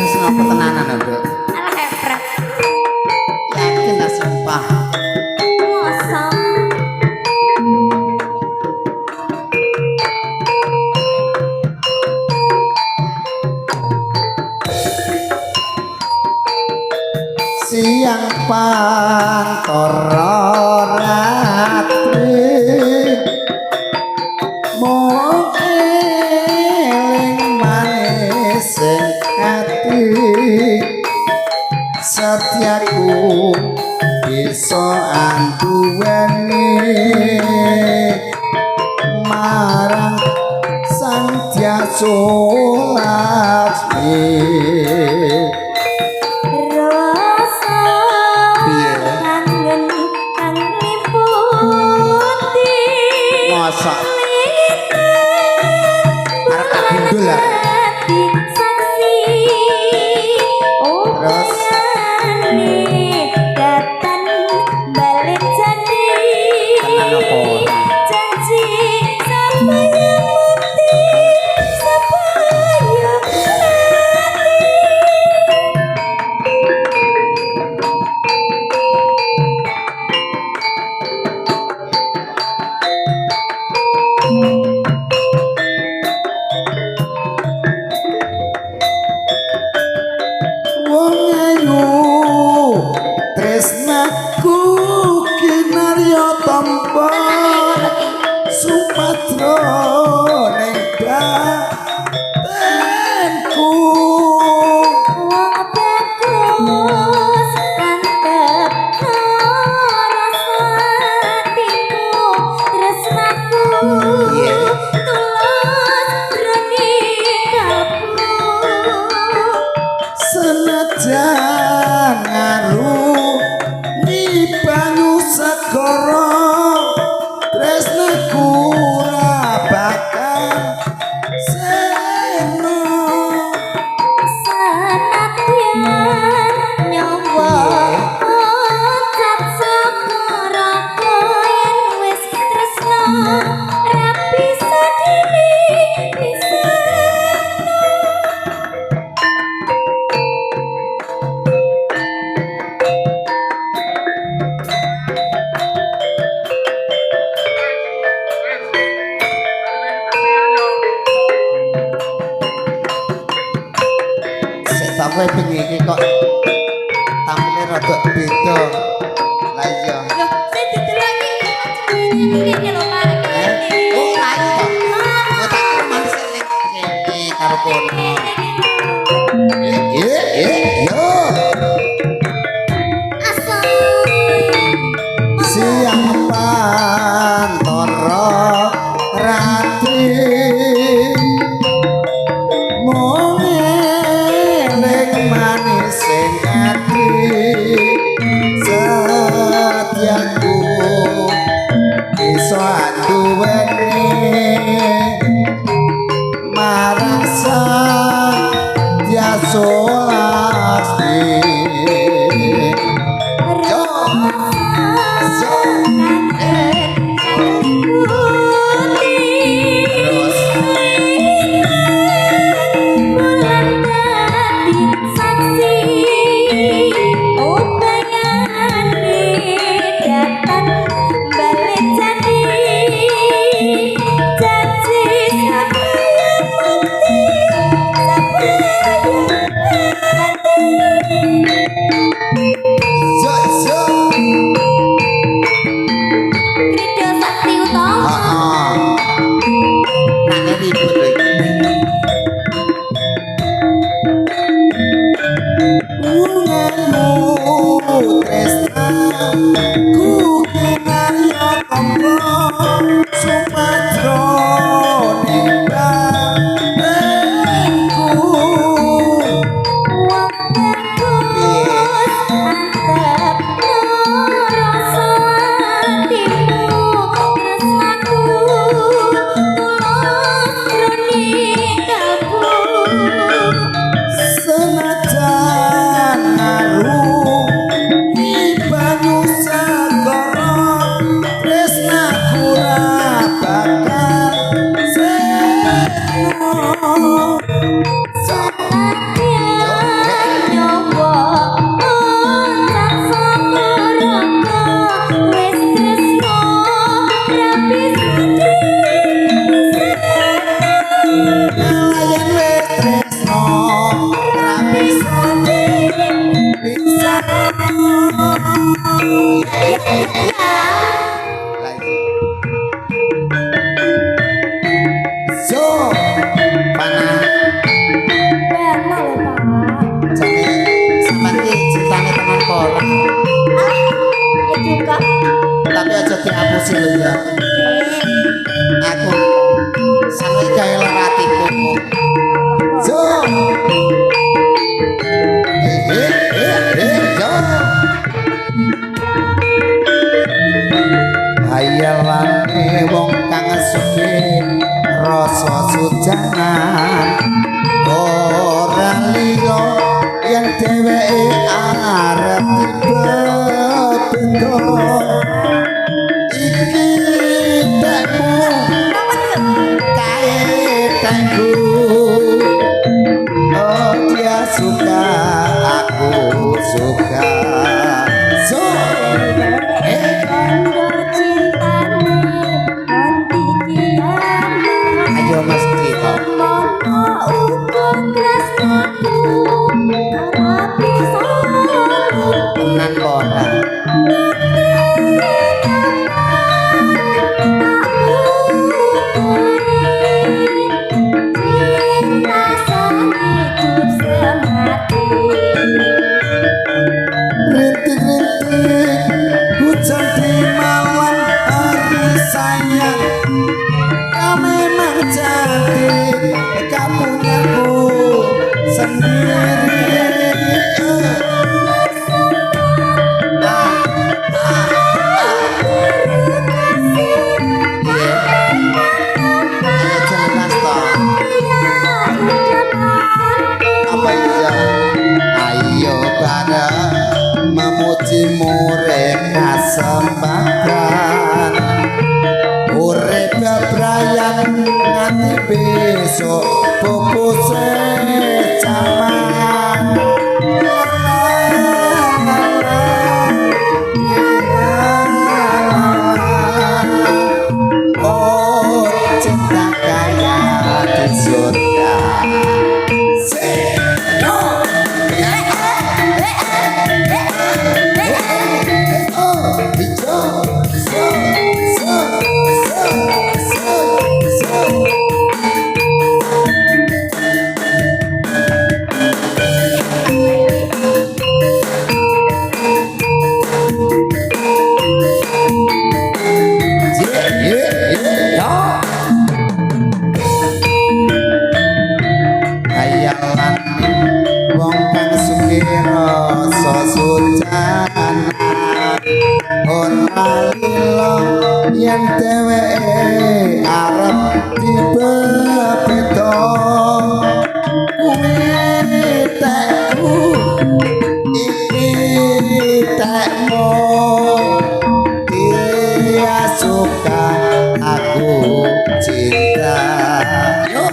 wis ngopo tenanan lho, Nduk. Alah hepret. Yakin ta sumpah. Mosok. Siang pantara ratri mung eling manis ing ati setiaku bisa anduweni marang Sanghyasa Laksmi. Rasa kangen kang liputi. Masa arep tak gundul lah. Saksi. Oh, Terus? datang balik jadi. Tenan apa? Janji supaya mukti, supaya mati. Wong ayu tresnaku kinarya tampa Sumatera ning batenku. Wong bagus mantep rasa hatimu tresnaku tulus berani kalbu. Senajan ngaruh di banyu segara tresnaku ora bakal seno. Sanadyan nyawa ocat sakara yen wis tresno ra bisa dipisahno. Sik tak kowe bengi iki kok tampile rada beda. Lah iya. Loh, saya didelaki ngene lho Pak. Oh, lah iya. Kok tak kira manis nek kene karo kono. Yo. Asal Siang pantara ratri mung eling manis ing ati setiaku bisa anduweni marang Sanghyasa Laksmi. bisa so panah Benar lho, Pak. jadi sampean iki cintane teman kok Ya juga. tapi aja dihapusi lho ya aku sampe gawe leratiku so yo hayalane wong kang sugih rasa sujanan ora liya yen dheweke arep tiba-tiba iki tekmu kae tangku oh dia suka aku suka so Kondo cintamu nanti kiamat. ayo mas kita Mono ugo tresnaku tapi salah. tenan kona Cinta sehidup semati. rintik-rintik hujan di malam hari sayang kau memang cantik kamu nyaku sendiri ayo jelas toh apa iya ayo bareng memujimu reka sembahan urip bebrayan nganti besok pupuse jaman oh cinta kaya di surga oh hijau so so so so hayalan wong kang sugih rasa sujanan ora lila yen dheweke arep dibeda kuwi tekku iki tekmu dia suka aku cinta yo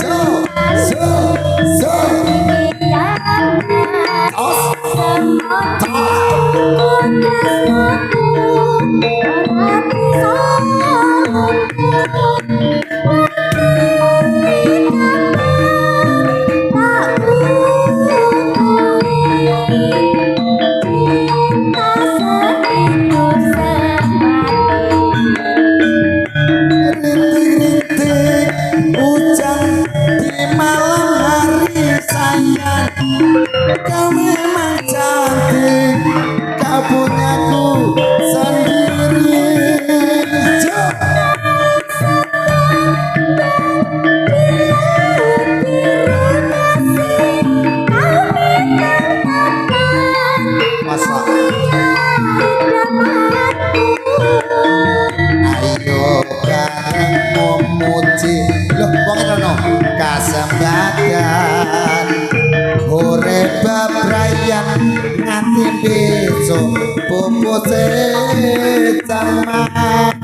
so so so rintik-rintik hujan di malam hari sayang kau memang cantik kau punyaku sendiri Jo. Masa ayo bareng memuji loh wong ngono kasembadan urip bebrayan nganti besok pupuse jaman